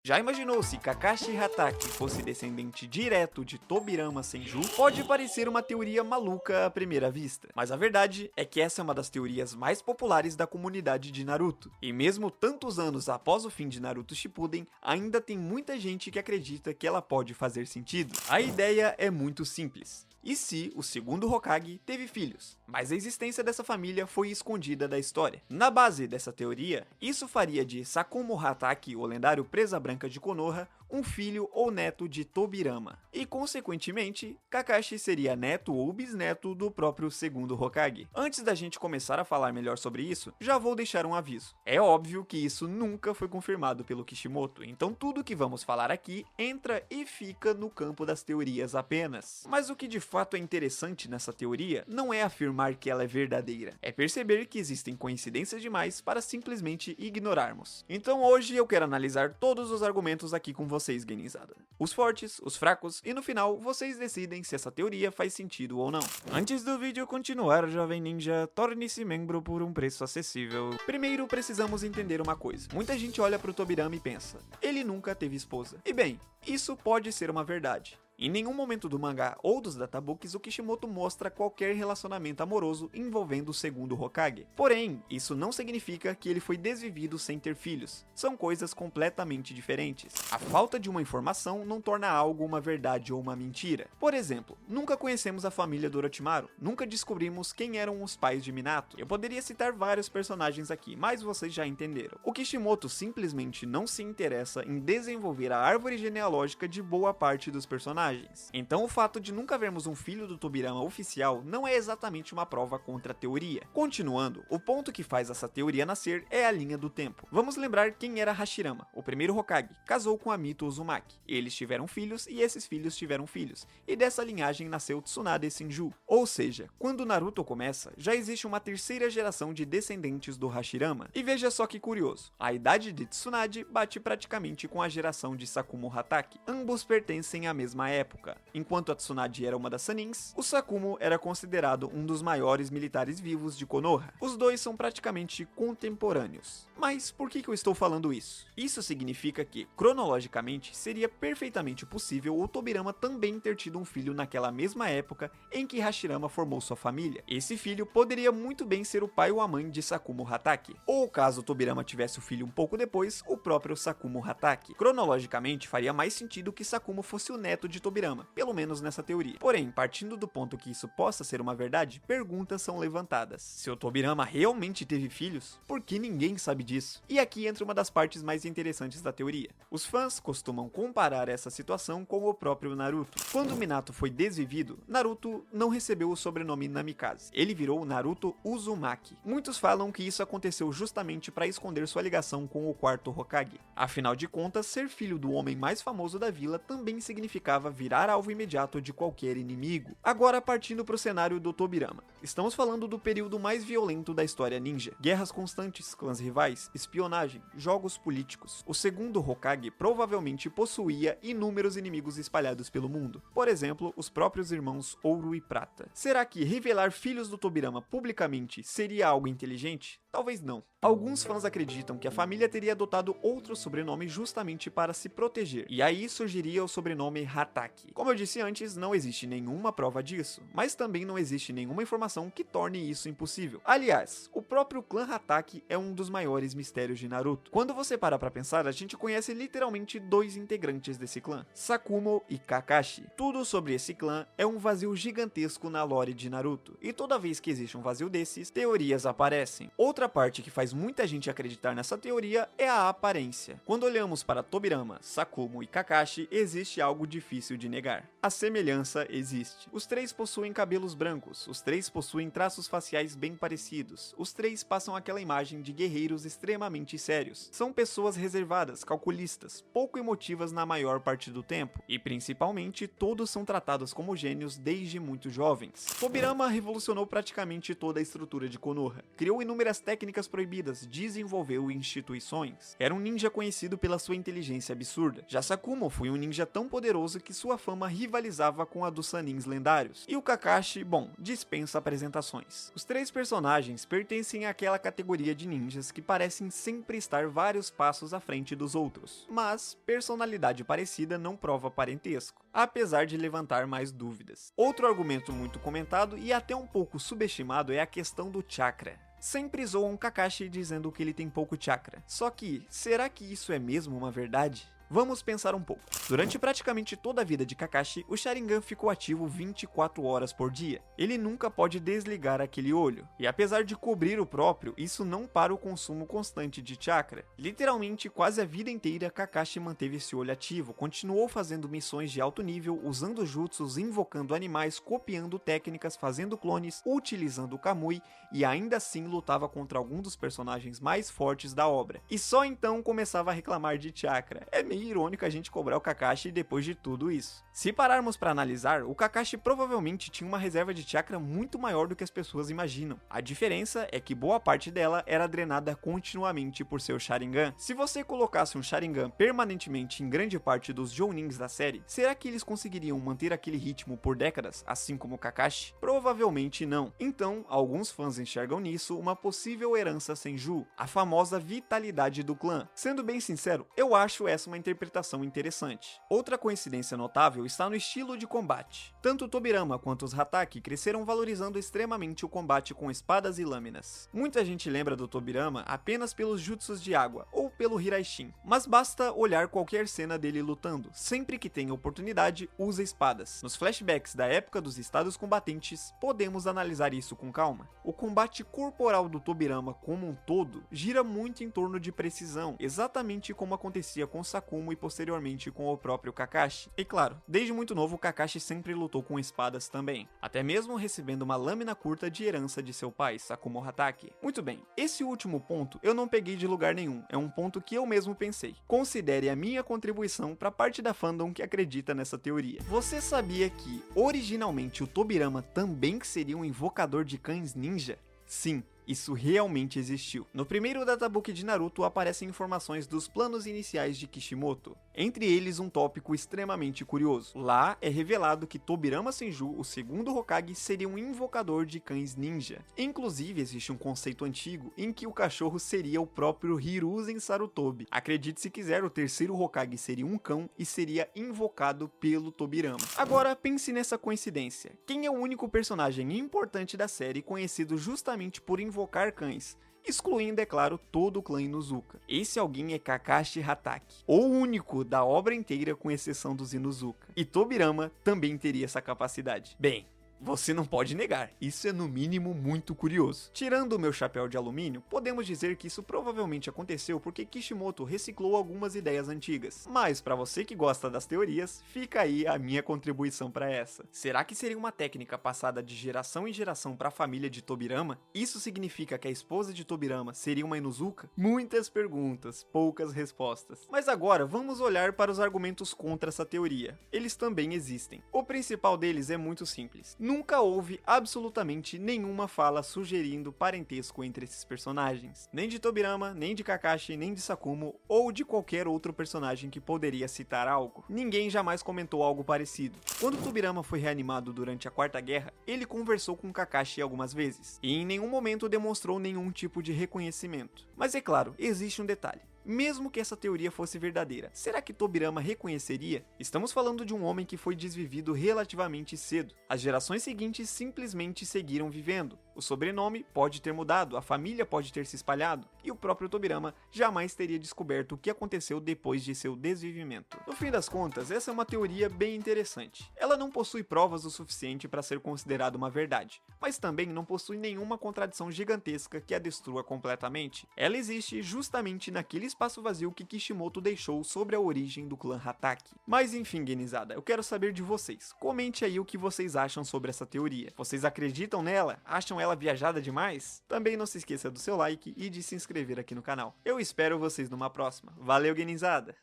Já imaginou se Kakashi Hatake fosse descendente direto de Tobirama Senju? Pode parecer uma teoria maluca à primeira vista, mas a verdade é que essa é uma das teorias mais populares da comunidade de Naruto. E mesmo tantos anos após o fim de Naruto Shippuden, ainda tem muita gente que acredita que ela pode fazer sentido. A ideia é muito simples. E se o segundo Hokage teve filhos, mas a existência dessa família foi escondida da história? Na base dessa teoria, isso faria de Sakumo Hatake, o lendário Presa Branca de Konoha, um filho ou neto de Tobirama. E consequentemente, Kakashi seria neto ou bisneto do próprio segundo Hokage. Antes da gente começar a falar melhor sobre isso, já vou deixar um aviso. É óbvio que isso nunca foi confirmado pelo Kishimoto, então tudo que vamos falar aqui entra e fica no campo das teorias apenas. Mas o que de fato é interessante nessa teoria não é afirmar que ela é verdadeira, é perceber que existem coincidências demais para simplesmente ignorarmos. Então hoje eu quero analisar todos os argumentos aqui com vocês, Genizada. Os fortes, os fracos e no final vocês decidem se essa teoria faz sentido ou não. Antes do vídeo continuar, jovem ninja, torne-se membro por um preço acessível. Primeiro precisamos entender uma coisa. Muita gente olha pro Tobirama e pensa, ele nunca teve esposa. E bem, isso pode ser uma verdade. Em nenhum momento do mangá ou dos databooks o Kishimoto mostra qualquer relacionamento amoroso envolvendo o segundo Hokage. Porém, isso não significa que ele foi desvivido sem ter filhos. São coisas completamente diferentes. A falta de uma informação não torna algo uma verdade ou uma mentira. Por exemplo, nunca conhecemos a família do Orochimaru, nunca descobrimos quem eram os pais de Minato. Eu poderia citar vários personagens aqui, mas vocês já entenderam. O Kishimoto simplesmente não se interessa em desenvolver a árvore genealógica de boa parte dos personagens. Então o fato de nunca vermos um filho do Tobirama oficial não é exatamente uma prova contra a teoria. Continuando, o ponto que faz essa teoria nascer é a linha do tempo. Vamos lembrar quem era Hashirama, o primeiro Hokage, casou com a Mito Uzumaki. Eles tiveram filhos e esses filhos tiveram filhos, e dessa linhagem nasceu Tsunade Senju. Ou seja, quando Naruto começa, já existe uma terceira geração de descendentes do Hashirama. E veja só que curioso, a idade de Tsunade bate praticamente com a geração de Sakumo Hatake. Ambos pertencem à mesma época. Enquanto a Tsunade era uma das Sanins, o Sakumo era considerado um dos maiores militares vivos de Konoha. Os dois são praticamente contemporâneos. Mas por que eu estou falando isso? Isso significa que, cronologicamente, seria perfeitamente possível o Tobirama também ter tido um filho naquela mesma época em que Hashirama formou sua família. Esse filho poderia muito bem ser o pai ou a mãe de Sakumo Hatake. Ou caso o Tobirama tivesse o filho um pouco depois, o próprio Sakumo Hatake. Cronologicamente, faria mais sentido que Sakumo fosse o neto de Tobirama, pelo menos nessa teoria. Porém, partindo do ponto que isso possa ser uma verdade, perguntas são levantadas. Se o Tobirama realmente teve filhos, por que ninguém sabe disso? E aqui entra uma das partes mais interessantes da teoria. Os fãs costumam comparar essa situação com o próprio Naruto. Quando Minato foi desvivido, Naruto não recebeu o sobrenome Namikaze. Ele virou Naruto Uzumaki. Muitos falam que isso aconteceu justamente para esconder sua ligação com o quarto Hokage. Afinal de contas, ser filho do homem mais famoso da vila também significava virar alvo imediato de qualquer inimigo. Agora partindo para o cenário do Tobirama. Estamos falando do período mais violento da história ninja. Guerras constantes, clãs rivais, espionagem, jogos políticos. O segundo Hokage provavelmente possuía inúmeros inimigos espalhados pelo mundo. Por exemplo, os próprios irmãos Ouro e Prata. Será que revelar filhos do Tobirama publicamente seria algo inteligente? Talvez não. Alguns fãs acreditam que a família teria adotado outro sobrenome justamente para se proteger, e aí surgiria o sobrenome Hatake. Como eu disse antes, não existe nenhuma prova disso, mas também não existe nenhuma informação que torne isso impossível. Aliás, o próprio clã Hatake é um dos maiores mistérios de Naruto. Quando você para pra pensar, a gente conhece literalmente dois integrantes desse clã, Sakumo e Kakashi. Tudo sobre esse clã é um vazio gigantesco na lore de Naruto, e toda vez que existe um vazio desses, teorias aparecem. Outra parte que faz muita gente acreditar nessa teoria é a aparência. Quando olhamos para Tobirama, Sakumo e Kakashi, existe algo difícil de negar. A semelhança existe. Os três possuem cabelos brancos, os três possuem traços faciais bem parecidos, os três passam aquela imagem de guerreiros extremamente sérios. São pessoas reservadas, calculistas, pouco emotivas na maior parte do tempo, e principalmente todos são tratados como gênios desde muito jovens. Tobirama revolucionou praticamente toda a estrutura de Konoha, criou inúmeras técnicas técnicas proibidas, desenvolveu instituições. Era um ninja conhecido pela sua inteligência absurda. Já Sakumo foi um ninja tão poderoso que sua fama rivalizava com a dos Sanins lendários. E o Kakashi, bom, dispensa apresentações. Os três personagens pertencem àquela categoria de ninjas que parecem sempre estar vários passos à frente dos outros, mas personalidade parecida não prova parentesco, apesar de levantar mais dúvidas. Outro argumento muito comentado e até um pouco subestimado é a questão do chakra. Sempre zoam Kakashi dizendo que ele tem pouco chakra. Só que, será que isso é mesmo uma verdade? Vamos pensar um pouco. Durante praticamente toda a vida de Kakashi, o Sharingan ficou ativo 24 horas por dia. Ele nunca pode desligar aquele olho. E apesar de cobrir o próprio, isso não para o consumo constante de chakra. Literalmente, quase a vida inteira, Kakashi manteve esse olho ativo, continuou fazendo missões de alto nível, usando jutsus, invocando animais, copiando técnicas, fazendo clones, utilizando o Kamui, e ainda assim lutava contra algum dos personagens mais fortes da obra. E só então começava a reclamar de chakra. É meio irônico a gente cobrar o Kakashi depois de tudo isso. Se pararmos para analisar, o Kakashi provavelmente tinha uma reserva de chakra muito maior do que as pessoas imaginam. A diferença é que boa parte dela era drenada continuamente por seu Sharingan. Se você colocasse um Sharingan permanentemente em grande parte dos Jounins da série, será que eles conseguiriam manter aquele ritmo por décadas, assim como o Kakashi? Provavelmente não. Então, alguns fãs enxergam nisso uma possível herança Senju, a famosa vitalidade do clã. Sendo bem sincero, eu acho essa uma interpretação interessante. Outra coincidência notável está no estilo de combate. Tanto Tobirama quanto os Hatake cresceram valorizando extremamente o combate com espadas e lâminas. Muita gente lembra do Tobirama apenas pelos jutsus de água ou pelo Hiraishin, mas basta olhar qualquer cena dele lutando. Sempre que tem oportunidade, usa espadas. Nos flashbacks da época dos estados combatentes, podemos analisar isso com calma. O combate corporal do Tobirama como um todo gira muito em torno de precisão, exatamente como acontecia com Sakumo e posteriormente com o próprio Kakashi. E claro, desde muito novo Kakashi sempre lutou com espadas também, até mesmo recebendo uma lâmina curta de herança de seu pai, Sakumo Hatake. Muito bem, esse último ponto eu não peguei de lugar nenhum, é um ponto que eu mesmo pensei. Considere a minha contribuição para a parte da fandom que acredita nessa teoria. Você sabia que, originalmente, o Tobirama também seria um invocador de cães ninja? Sim. Isso realmente existiu. No primeiro databook de Naruto aparecem informações dos planos iniciais de Kishimoto, entre eles um tópico extremamente curioso. Lá é revelado que Tobirama Senju, o segundo Hokage, seria um invocador de cães ninja. Inclusive existe um conceito antigo em que o cachorro seria o próprio Hiruzen Sarutobi. Acredite se quiser, o terceiro Hokage seria um cão e seria invocado pelo Tobirama. Agora pense nessa coincidência. Quem é o único personagem importante da série conhecido justamente por invocar cães, excluindo, é claro, todo o clã Inuzuka? Esse alguém é Kakashi Hatake, o único da obra inteira com exceção dos Inuzuka. E Tobirama também teria essa capacidade. Bem, você não pode negar, isso é no mínimo muito curioso. Tirando o meu chapéu de alumínio, podemos dizer que isso provavelmente aconteceu porque Kishimoto reciclou algumas ideias antigas. Mas para você que gosta das teorias, fica aí a minha contribuição para essa. Será que seria uma técnica passada de geração em geração para a família de Tobirama? Isso significa que a esposa de Tobirama seria uma Inuzuka? Muitas perguntas, poucas respostas. Mas agora vamos olhar para os argumentos contra essa teoria. Eles também existem. O principal deles é muito simples. Nunca houve absolutamente nenhuma fala sugerindo parentesco entre esses personagens. Nem de Tobirama, nem de Kakashi, nem de Sakumo, ou de qualquer outro personagem que poderia citar algo. Ninguém jamais comentou algo parecido. Quando Tobirama foi reanimado durante a Quarta Guerra, ele conversou com Kakashi algumas vezes, e em nenhum momento demonstrou nenhum tipo de reconhecimento. Mas é claro, existe um detalhe. Mesmo que essa teoria fosse verdadeira, será que Tobirama reconheceria? Estamos falando de um homem que foi desvivido relativamente cedo. As gerações seguintes simplesmente seguiram vivendo. O sobrenome pode ter mudado, a família pode ter se espalhado, e o próprio Tobirama jamais teria descoberto o que aconteceu depois de seu desvivimento. No fim das contas, essa é uma teoria bem interessante. Ela não possui provas o suficiente para ser considerada uma verdade, mas também não possui nenhuma contradição gigantesca que a destrua completamente. Ela existe justamente naquele espaço vazio que Kishimoto deixou sobre a origem do clã Hatake. Mas enfim, Genizada, eu quero saber de vocês. Comente aí o que vocês acham sobre essa teoria. Vocês acreditam nela? Acham ela viajada demais? Também não se esqueça do seu like e de se inscrever aqui no canal. Eu espero vocês numa próxima. Valeu, Genizada!